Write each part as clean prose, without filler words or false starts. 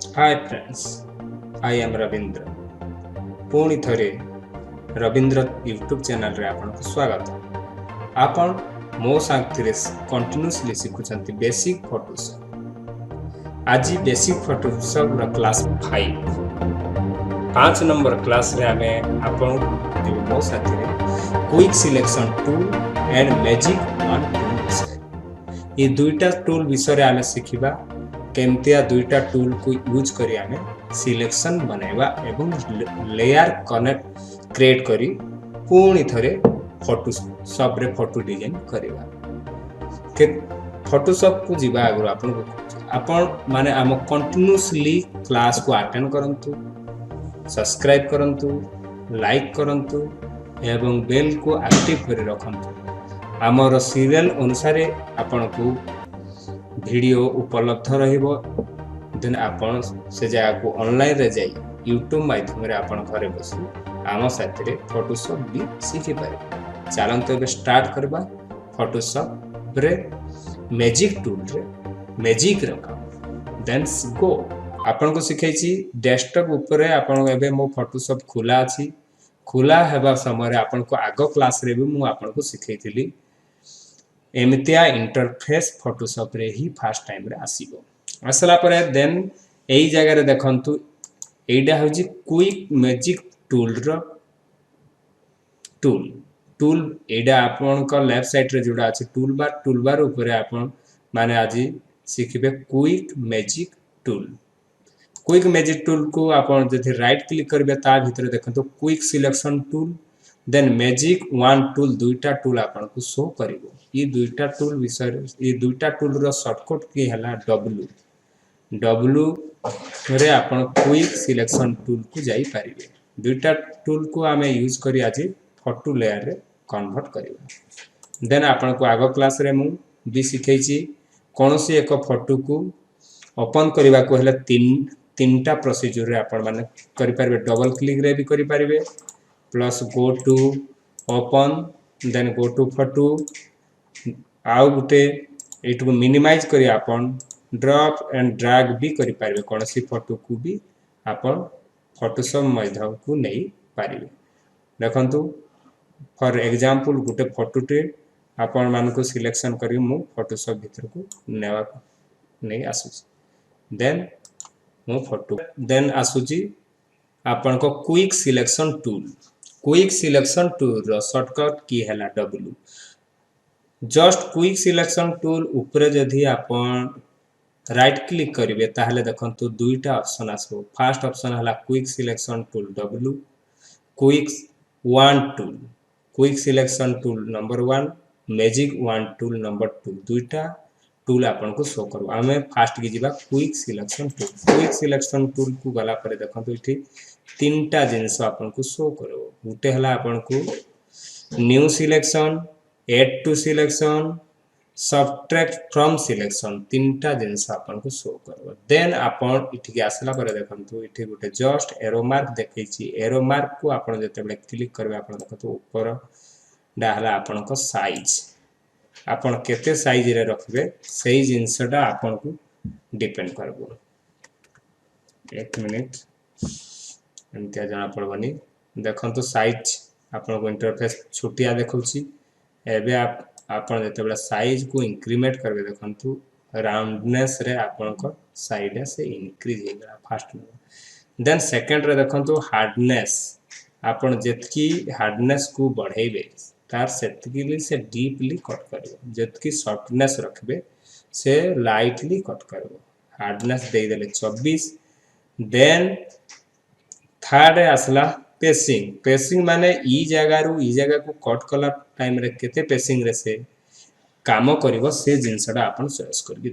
Hi friends, I am Ravindra. पुणी थरे Ravindra YouTube channel रे आपनको स्वागत। आपण मो साथी कंटिन्यूसली शिखुचंती बेसिक फोटोशॉप। आज बेसिक फोटोशॉप रा क्लास 5 नंबर क्लास रे आमे आपण मो साथी रे quick selection tool and magic wand tool विषय ये दुईटा टूल विषय आमे शिखिबा केमतिया दुईटा टूल को यूज करी आमे सिलेक्शन बनेबा एवं लेयर कनेक्ट क्रिएट करी पुणी थरे फोटोशॉप रे फोटो डिजाइन करिबा के फोटोशॉप को जीवा आगु आपण माने आम कंटिन्यूसली क्लास को अटेंड करंतु, सब्सक्राइब करंतु, लाइक करंतु एवं बेल को एक्टिव करी रखंतु। आमर सीरियल अनुसार आपण को वीडियो उपलब्ध रहिबो। देन आपण से जगह को ऑनलाइन रे जाई यूट्यूब माध्यम रे आपण घरे बसी आम साथी रे फोटोशॉप भी सीखि पारे। चलंतु ଏବେ स्टार्ट करबा फोटोशॉप रे मैजिक टूल रे मैजिक रे काम। देन गो आपण को सिखाइछि डेस्कटॉप ऊपर आपण एबे मो फोटोशॉप खुला अछि। खुला हेबा समय आपण को आगो क्लास रे भी मु आपण को सिखाइथिली एमतिया इंटरफेस फोटोशॉप रे ही फर्स्ट टाइम रे आसीबो। आसला परे देन एई जगह रे देखंतु एइडा होजी क्विक मैजिक टूल रो टूल टूल एइडा आपन को लेफ्ट साइड रे जोडा अछि टूल बार ऊपर आपन माने आजि सिखिबे quick magic tool. Quick magic tool को आपन जथि राइट क्लिक करबे ता भीतर देखंतु quick selection tool then magic wand tool दुईटा टूल आपन को शो करिवो। ये दुईटा टूल विषय ये दुईटा टूल रो शॉर्टकट की हला डब्ल्यू रे आपन क्विक सिलेक्शन टूल को जाई पारिबे। दुईटा टूल को आमे यूज करी आज फोटो लेयर रे कन्वर्ट करिबा। देन आपन को आगो क्लास रे मु भी सिखैछि कोनोसी एक फोटो को ओपन करबा को हेले तीनटा प्रोसीजर रे आपन माने करि पारिबे। डबल क्लिक रे भी करि पारिबे plus go to open then go to photo आउ गुटे एटू मिनिमाइज करी आपन ड्रॉप एंड ड्रैग भी करि पारिबे। कोनोसी फोटो को भी आपन फोटोशॉप माध्यम को नै पारिबे। देखंतु फॉर एग्जांपल गुटे फोटोटे आपन मान को सिलेक्शन करी मु फोटोशॉप भीतर को नेवा नै आसुची। देन मु फोटो देन आसुची आपन को quick selection tool. Quick selection tool रो शॉर्टकट की हैला W. Just quick selection tool ऊपर जदि आपन राइट क्लिक करिवे ताहले देखंतु दुईटा ऑप्शन आसबो। फर्स्ट ऑप्शन हला quick selection tool W, quick wand tool, quick selection tool number 1, magic wand tool number 2 दुईटा टूल आपन को शो करबो। आमे फास्ट की जिबा quick selection tool. Quick selection tool को गला परे देखंतु इठी तीनटा जिंस आपन को शो करबो। गुटे हला आपन को new selection, add to selection, subtract from selection तीनटा जिंस आपन को शो करबो। देन आपन इठी के आसला परे देखंतु इठी गुटे जस्ट एरो मार्क देखैछि। एरो मार्क को आपन जते बेले क्लिक करबे आपन देखंतु ऊपर डाहला आपन को साइज आपन केते साइज रे रखबे सेही जिंसटा आपन को डिपेंड करबो। एक मिनिट एंतिया जाना पड़बनी। देखंतु साइज आपन को इंटरफेस छोटिया देखौछि। एबे आपन जते बेले साइज को इंक्रीमेंट करबे देखंतु राउंडनेस रे आपन को साइड से इंक्रीज हे गला फर्स्ट में। देन सेकंड रे देखंतु हार्डनेस आपन जेतकी हार्डनेस को बढ़ेबे तार सेतकी से डीपली कट करबो। जेतकी सॉफ्टनेस रखबे से लाइटली कट करबो। हार्डनेस दे देले 24। देन थर्ड आसला पेसिंग। पेसिंग माने ई जगह रु ई जगह को कट कला टाइम रे केते पेसिंग रे से काम करिवो से जिंसडा आपन चॉइस करके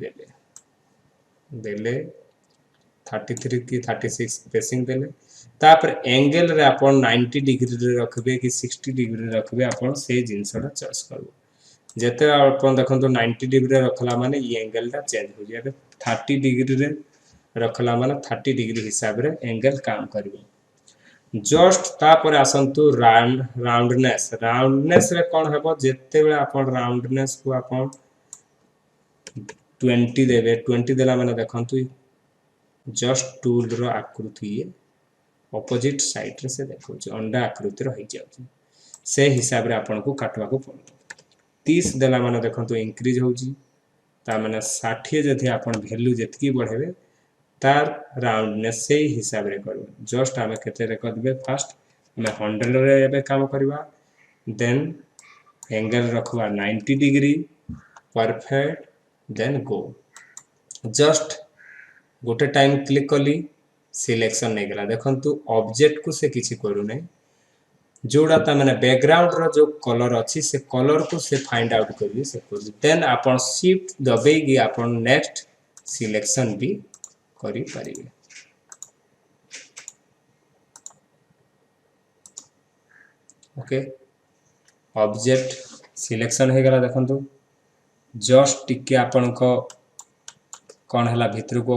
देले 33 की 36 पेसिंग देले। तापर एंगल रे आपन 90 डिग्री रे रखबे कि 60 डिग्री रे रखबे आपन से जिंसडा चॉइस करबो। जेते आपन देखंतु 90 डिग्री रे रखला माने ई एंगल टा चेंज हो जाबे। 30 डिग्री रे रखला माने 30 डिग्री हिसाब रे एंगल काम करिवो। जस्ट तापर आसंतु राउंडनेस। राउंडनेस रे कोन हेबो जेते बेले आपन राउंडनेस को आपन 20 देबे। 20 देला माने देखंतु जस्ट टूल रो आकृति ये ऑपोजिट साइड रे से देखो अंडा आकृति रो हो जाउची से हिसाब रे आपन को काटवा को पड़ो 30 देला माने देखंतु इंक्रीज होउची ता माने 60 जथि आपन वैल्यू जतकी बढ़ेबे तार राउंडनेस से हिसाब रे करबे जस्ट आमे केते रे करबे फर्स्ट हमें 100 रे एबे काम करबा देन एंगल रखवा 90 degree perfect then go just गोटे टाइम क्लिक कली सिलेक्शन नहीं गला देखंतु ऑब्जेक्ट को से किछि करू नै जोड़ा ता माने बैकग्राउंड रो जो कलर अछि से कलर को से फाइंड आउट करिए से करी देन आपण शिफ्ट दबेगी आपण नेक्स्ट सिलेक्शन भी करी परिबे ओके ऑब्जेक्ट सिलेक्शन हे गला देखंतु जस्ट टिके आपण को कोन हला भितर को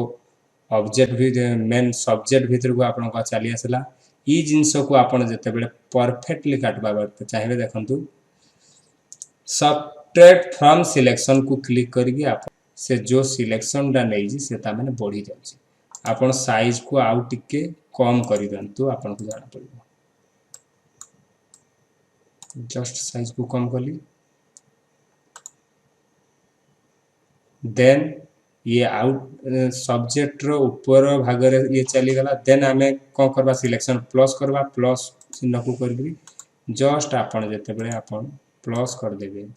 ऑब्जेक्ट भी मेन सब्जेक्ट भितर को आपण को चली आसला ई जिंस को आपण जते बेले परफेक्टली काटबा चाहिए देखंतु सबट्रैक्ट फ्रॉम सिलेक्शन को क्लिक करके आप से जो सिलेक्शन डा नै जी से ता माने बढ़ी जाउची आपण साइज को आउ टिके कम करि दंतु आपण को जाना पड़िबो जस्ट साइज को कम कली देन ये आउट सब्जेक्ट रो ऊपर भाग रे ये चली गला देन हमें को करबा सिलेक्शन प्लस करबा प्लस चिन्ह को करबी जस्ट आपण जते बेले आपण प्लस कर देबे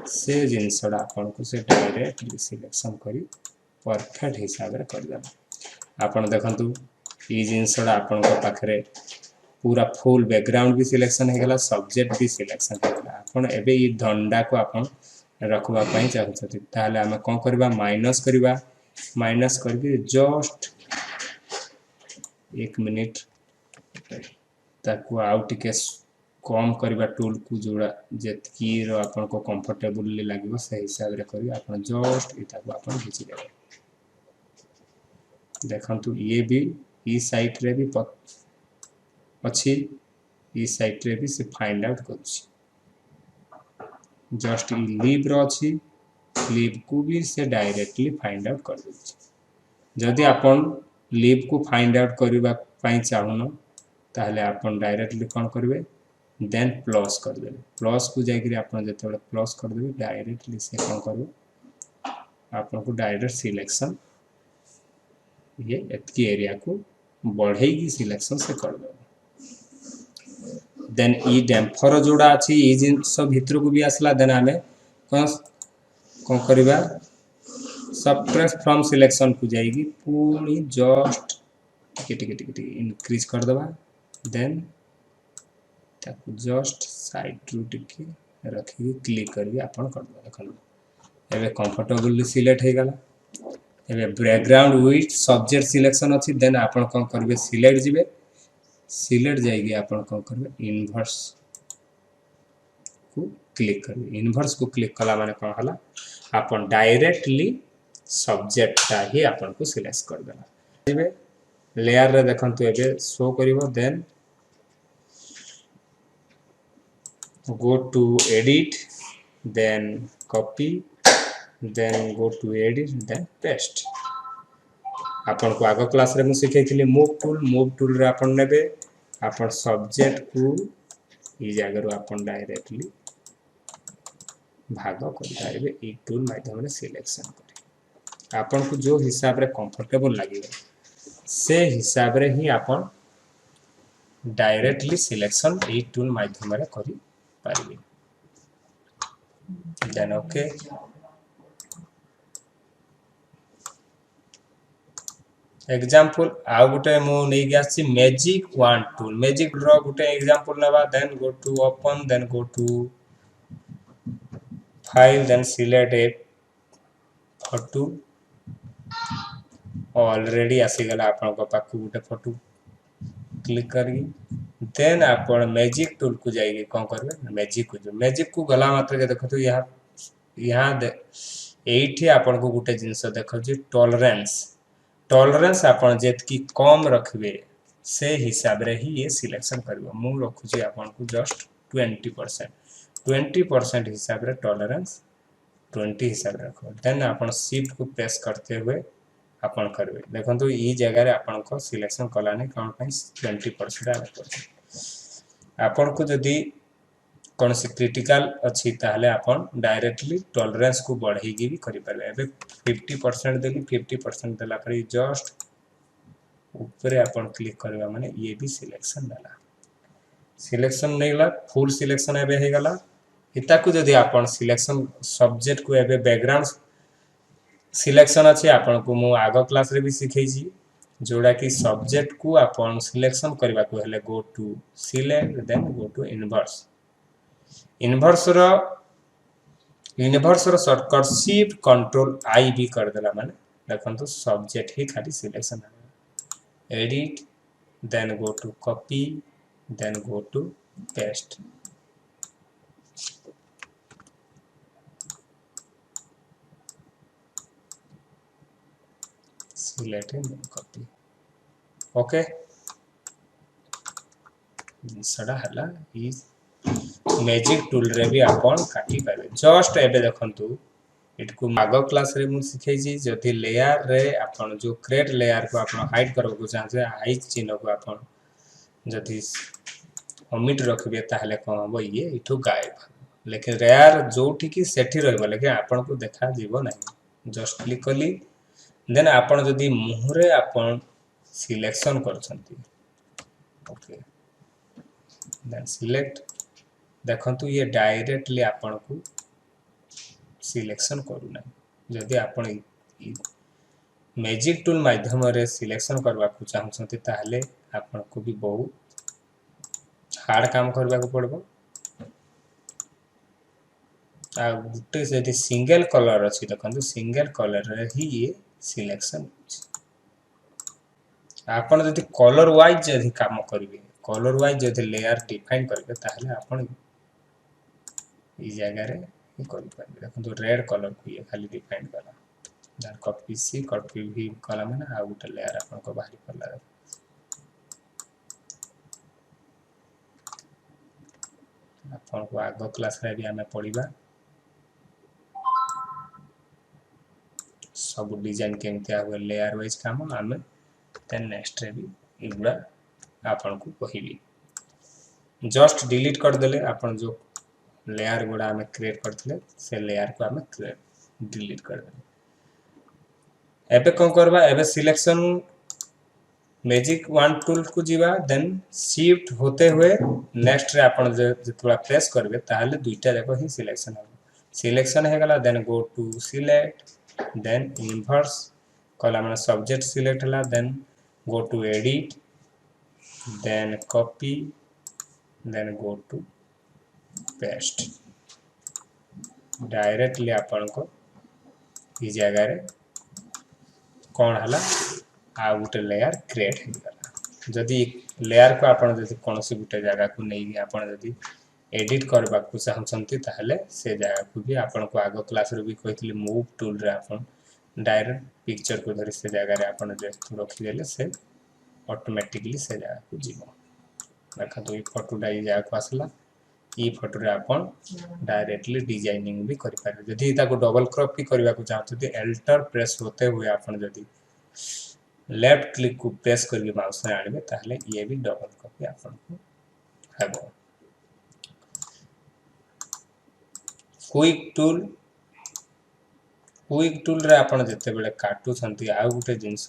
से जिंसडा आपण को से डायरेक्ट सिलेक्शन करी परफेक्ट हिसाब रे कर देबा आपण देखंतु ई जिंसडा आपण को पाखरे पूरा फुल बैकग्राउंड भी सिलेक्शन हे गला सब्जेक्ट भी सिलेक्शन हे गला आपण एबे ई धंडा को आपण रखवा पाई चाहछथि ताले हम कोन करबा माइनस करके जस्ट 1 मिनिट ताकू आउट के कम करबा टूल को जोड़ा जेतकी रो आपन को कंफर्टेबल लागबो से हिसाब रे करी आपन जस्ट इता को आपन खींची देबे देखंतु ये भी ई साइट रे भी अछि ई साइट रे भी से फाइंड आउट करछि जस्ट लीव रो अछि लीव को भी से डायरेक्टली फाइंड आउट कर देछि जदि आपण लीव को फाइंड आउट करबा पई चाहूनो ताहले आपण डायरेक्टली कोन करबे देन प्लस कर देबे प्लस को जाय कि आपण जते प्लस कर देबे डायरेक्टली से कोन करबे आपण को डायरेक्ट सिलेक्शन ये एतकी एरिया को बढ़ेगी सिलेक्शन से कर देबे देन ई डैम्पर जोड़ा अछि ई जिंस भीतर को भी आसला देन हमें कोन करबा सबट्रैक्ट फ्रॉम सिलेक्शन को जाएगी पूरी जस्ट टिके इंक्रीज कर देबा देन ताकू जस्ट साइड टू टिके रखी क्लिक करके आपण कर देबा देखल एबे कंफर्टेबली सिलेक्ट हे गला एबे बैकग्राउंड विथ सब्जेक्ट सिलेक्शन अछि देन आपण कोन करबे सिलेक्ट जिबे सिलेक्ट जाएगी आपण कोन करबे इनवर्स को क्लिक करबे इनवर्स को क्लिक कला माने कोन हला आपण डायरेक्टली सब्जेक्ट ता ही आपण को सिलेक्ट कर देला जिबे लेयर रे देखंतु एबे शो करिवो then go to edit then copy then go to edit then paste आपण को आगो क्लास रे मु सिखैथिली मूव टूल रे आपण नेबे आपण सब्जेक्ट को ई जगह रो आपण डायरेक्टली भाग कर पारिबे ई टूल माध्यम रे सिलेक्शन करी आपण को जो हिसाब रे कंफर्टेबल लागिबे से हिसाब रे ही आपण डायरेक्टली सिलेक्शन ई टूल माध्यम रे करी पारिबे देन ओके एग्जांपल आ गुटे मु नै गयासी magic wand tool magic draw गुटे एग्जांपल लेबा then go to open then go to file then select a photo already आसी गला आपन को पाकू गुटे फोटो क्लिक करी देन आपण मैजिक टूल को जाइए कोन करबे मैजिक को गला मात्र के देखो तो यहां एठी आपण को गुटे जिंस देखो जी टॉलरेंस आपण जेतकी कम रखबे से हिसाब रे ही ये सिलेक्शन करबो मु रखु छी आपण को जस्ट 20% हिसाब रे टॉलरेंस 20 हिसाब रे रखो देन आपण शिफ्ट को प्रेस करते हुए आपण करबे देखंतु ई जगह रे आपण को सिलेक्शन कलाने कोन पई 20% आवे आपण को जदी कोन से क्रिटिकल अछि ताहले आपण डायरेक्टली टॉलरेंस को बढ़ाई भी करि पारे एबे 50% देली 50% देला पर जस्ट ऊपर आपण क्लिक करबा माने ये भी सिलेक्शन देला सिलेक्शन नेला फुल सिलेक्शन एबे हे गला इता को जदी आपण सिलेक्शन सब्जेक्ट को एबे बैकग्राउंड सिलेक्शन अछि आपण को मु आगो क्लास रे भी सिखै छी जोड़ा कि सब्जेक्ट को आपण सिलेक्शन करबा को हेले go to select then go to inverse row shortcut shift control I भी कर देला माने देखंतु सब्जेक्ट ही खाली selection edit then go to copy then go to paste select and copy okay सडा हला ई मैजिक टूल रे भी आपण काटी पाबे जस्ट एबे देखंतु इटकू आगो क्लास रे मु सिखै छी जति लेयर रे आपण जो क्रिएट लेयर को आपण हाइड करबो को चाहे हाइड चिन्ह को आपण जति ओमिट रखबे ताहले कोन हो ये इठू गायब लेकिन रेयर जोठी की सेठी रहबो लेकिन आपण को देखा जीवो नहीं जस्ट क्लिक कली देन आपण जदी मुहरे आपण सिलेक्शन करछंती ओके देन सिलेक्ट देखंतु ये डायरेक्टली आपण को सिलेक्शन करू ना जदी आपण मैजिक टूल माध्यम रे सिलेक्शन करबा को चाहछंती ताहले आपण को भी बहुत हार्ड काम करबा को पड़बो आ गुटे जदी सिंगल कलर अछि देखंतु सिंगल कलर रे ही ये सिलेक्शन आपण जदी कलर वाइज जदी काम करबे कलर वाइज जदी लेयर डिफाइन करबे ताहले आपण ई जगह रे करि पाबे देखो रेड कलर को ये खाली डिफाइन करा देन कॉपी सी कॉपी भी कला माने आ गुटे लेयर आपण को बाहरी पड़ला आपण को आगो क्लास रे भी हमें पढिबा सब डिजाइन केमते आवे लेयर वाइज काम आमे देन नेक्स्ट रे भी इगुडा आपन को कहिबी जस्ट डिलीट कर देले आपन जो लेयर गुडा हमें क्रिएट करथले से लेयर को हमें डिलीट कर देले एबे कोन करबा एबे सिलेक्शन मैजिक वन टूल को जीवा देन शिफ्ट होते हुए नेक्स्ट रे आपन जेतुला प्रेस करबे ताहले दुईटा देखो ही सिलेक्शन हे गला then go to select then inverse column subject select hela then go to edit then copy then go to paste directly आपण को ई जगह रे कोन हला आ गुटे लेयर क्रिएट हे गला जदी लेयर को आपण जदी कोनोसी गुटे जगह को नै आपण जदी एडिट करबा को चाहछंती ताहले से जगह को भी आपण को आगो क्लास रे भी कहितली मूव टूल रे आपण डायरेक्ट पिक्चर को धरि से जगह रे आपण जे रखि देले से ऑटोमेटिकली से जगह को जीवो देखा तो ई फोटो डाई जगह को आसला ई फोटो रे आपण डायरेक्टली डिजाइनिंग भी करि पारे जदी ता को डबल क्रॉप भी करबा को चाहते एल्टर प्रेस होते हुए आपण जदी लेफ्ट क्लिक को प्रेस करके माउस रे आनिबे ताहले ये भी डबल कॉपी आपण को हेबो क्विक टूल रे आपण जते बेले काटू छंती आ गुटे जिंस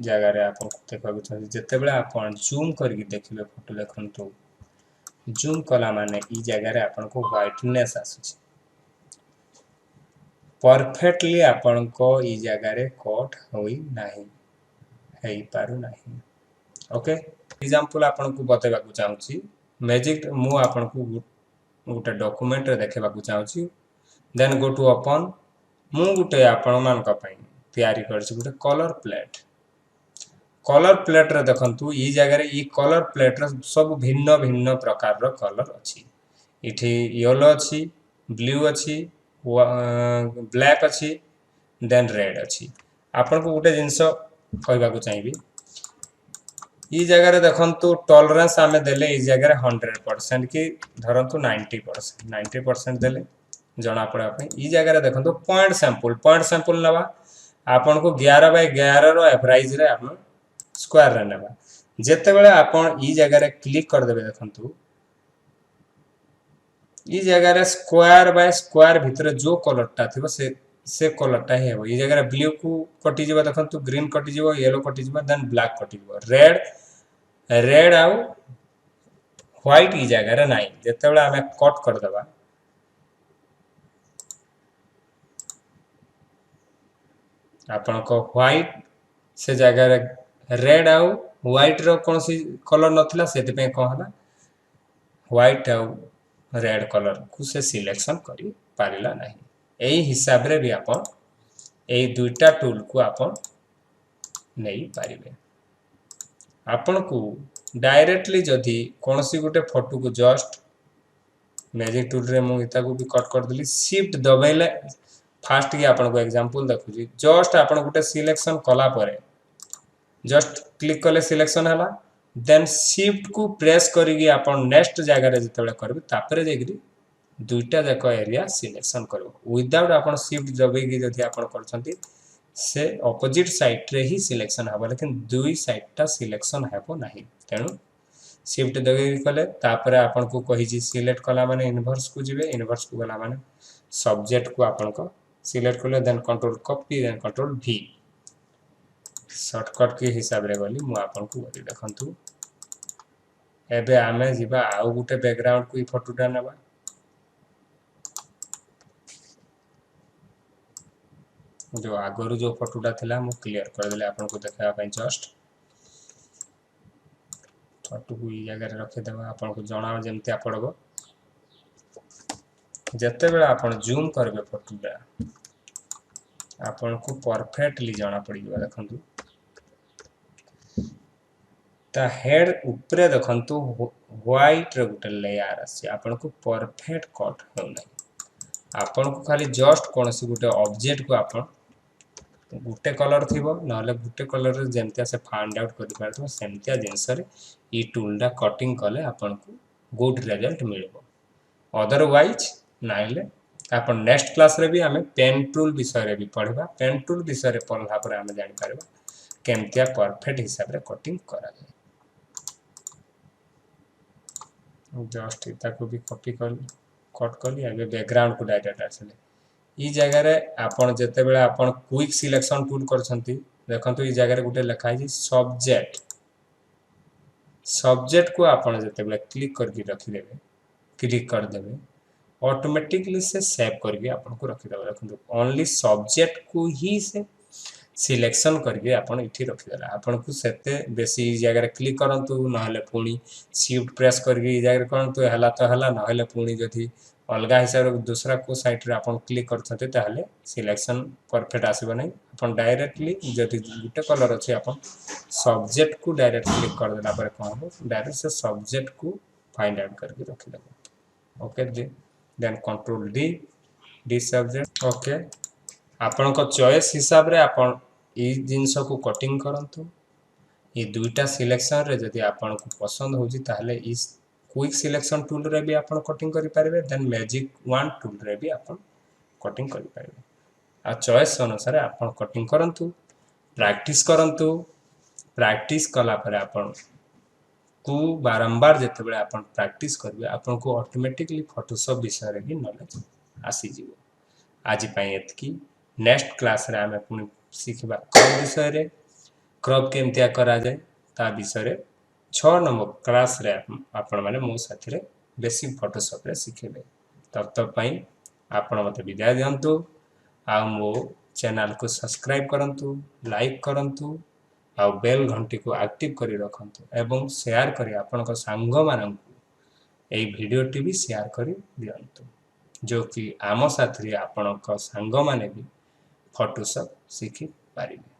जगह रे आपण देखा को छंती जते बेले आपण जूम करके देखिबे फोटो देखंतु जूम कला माने ई जगह रे आपण को व्हाइटनेस आसुची परफेक्टली आपण को ई जगह रे कट होई नाही हेई पारु नाही ओके एग्जांपल आपण को बतेबा को चाहूची मैजिक मु आपण को गुटे डॉक्यूमेंट रे देखबा को चाहूची देन गो टू ओपन मु गुटे आपण मान का पई तयारी करछि गुटे कलर प्लेट रे देखंतु ई जगह रे ई कलर प्लेट रे सब भिन्न भिन्न प्रकार रो कलर अछि इठी येलो अछि ब्लू अछि ब्लैक अछि देन रेड अछि आपण को गुटे जिंस कहबा को चाहिबी ई जगह रे देखंतु टॉलरेंस आमे देले ई जगह रे 100% की धरंतु 90% देले जना पड़ा पे ई जगह रे देखंतु पॉइंट सैंपल नवा आपन को 11 बाय 11 रो एवरेज रे आपण स्क्वायर रे नेबा जेते बेले आपण ई जगह रे क्लिक कर देबे देखंतु ई जगह रे स्क्वायर बाय स्क्वायर भितर जो कलरटा थिबो से कलरटा हे हो ई जगह रे ब्लू को कटि जिवो देखंतु ग्रीन कटि जिवो येलो कटि जिवो देन ब्लैक कटि जिवो रेड आउ व्हाइट ई जगह रे नाही जेते बेले हमें कट कर देबा आपण को व्हाइट से जगह रे रेड आउ व्हाइट रो कोन सी कलर नथिला सेते पे कोन हला व्हाइट आउ रेड कलर को से सिलेक्शन करी पारिला नाही एही हिसाब रे भी आपण एही दुईटा टूल को आपण नहीं पारिबे आपण को डायरेक्टली जदी कोनसी गुटे फोटो को जस्ट मैजिक टूल रे मु इता को भी कट कर देली शिफ्ट दबाइले फास्ट की आपण को एग्जांपल देखुजी जस्ट आपण गुटे सिलेक्शन कला परे जस्ट क्लिक कले सिलेक्शन हला देन शिफ्ट को प्रेस करिगी आपण नेक्स्ट जगह रे जतबे करबे तापरे जेगिरी दुईटा जाक एरिया सिलेक्शन करबो विदाउट आपण शिफ्ट दबाइगी जदी आपण करछंती से ऑपोजिट साइड रे ही सिलेक्शन हबो लेकिन दुई साइड ता सिलेक्शन हेबो नाही तेनु शिफ्ट दबाइगी कले तापरे आपण को कहि जी सिलेक्ट कला माने इनवर्स को जिवे इनवर्स को गला माने सब्जेक्ट को आपण को सिलेक्ट कले then control copy then control V shortcut के हिसाब रे गली मु आपन को बति देखंतु एबे आमे जिबा आउ गुटे बैकग्राउंड को ई फोटोटा नेबा जो आगरु जो फोटोटा थिला मु क्लियर कर देले आपन को देखा पई जस्ट फोटो को ई जगह रे रखे देबा आपन को जणाव जेमते पड़बो जते बेला आपन जूम करबे फोटोटा आपन को परफेक्टली जाना पड़िबा देखंतु ता हेड ऊपरे देखंतु व्हाइट रे गुटे लेयर आसी आपन को परफेक्ट कट हो नै आपन को खाली जस्ट कोनसी गुटे ऑब्जेक्ट को आपन गुटे कलर थिबो नले गुटे कलर रे जेमतिया से फाइंड आउट करि पारथो सेमतिया जिंस रे ई टूल डा कटिंग कले आपन को गुड रिजल्ट मिलबो अदरवाइज नाइले आपन नेक्स्ट क्लास रे भी हमें पेन टूल विषय रे भी पढ़बा पेन टूल विषय रे पढ़ला पर हमें जानि पारबा केमतिया परफेक्ट हिसाब रे कटिंग करा जाय जस्ट इता को भी कॉपी कर कट कर आगे बैकग्राउंड को डायरेक्ट आसले ई जगह रे आपण जते बेला आपण क्विक सिलेक्शन टूल करछंती देखंतु ई जगह रे गुटे लिखा है सब्जेक्ट को आपण जते बेला क्लिक करके रखि देबे क्लिक कर देबे ऑटोमेटिकली से सेव करके आपन को रखि देबे देखंतु ओनली सब्जेक्ट को ही से सिलेक्शन करके आपन इठी रखि देला आपन को सेते बेसी जगह रे क्लिक करंतु नहले पुणी शिफ्ट प्रेस करके ई जगह रे करंतु हला तो हला नहले पुणी जथि अलगा हिसाब रे दूसरा को साइड रे आपन क्लिक करछते ताहले सिलेक्शन परफेक्ट आसीबो नै आपन डायरेक्टली जथि गुटे कलर अछि आपन सब्जेक्ट को डायरेक्ट क्लिक कर देला पर कोन हो डायरेक्ट से सब्जेक्ट को फाइंड आउट करके रखि देबो okay then control D subject okay आपन को चॉइस हिसाब रे आपन ई जिंस को कटिंग करंतु ये दुईटा सिलेक्शन रे जदी आपन को पसंद होजी ताहले इस क्विक सिलेक्शन टूल रे भी आपन कटिंग करि पारबे देन मैजिक वन टूल रे भी आपन कटिंग करि पारबे आ चॉइस अनुसार आपन कटिंग करंतु प्रैक्टिस कला पर आपन को बारंबार जते बेले आपन प्रैक्टिस करबे आपन को ऑटोमेटिकली फोटोशॉप विषय रे भी नॉलेज आसी जीवो आज पई एतकी नेक्स्ट क्लास रे हमें पुनी सिखबा क्रॉप विषय रे क्रॉप केमतिया करा जाय ता विषय रे 6 नंबर क्लास रे आपण माने मो साथी रे बेसिक फोटोशॉप रे सिखेबे तब तक पई आपण मते विदाय दियंतु आ मो चैनल को सब्सक्राइब करंतु लाइक करंतु आ बेल घंटी को एक्टिव करी रखंतु एवं शेयर करी आपण को संग मानंकु एई वीडियो टी भी शेयर करी दियंतु जो कि आम साथी रे आपण को संग माने भी फोटोशॉप सीखि पारिबे।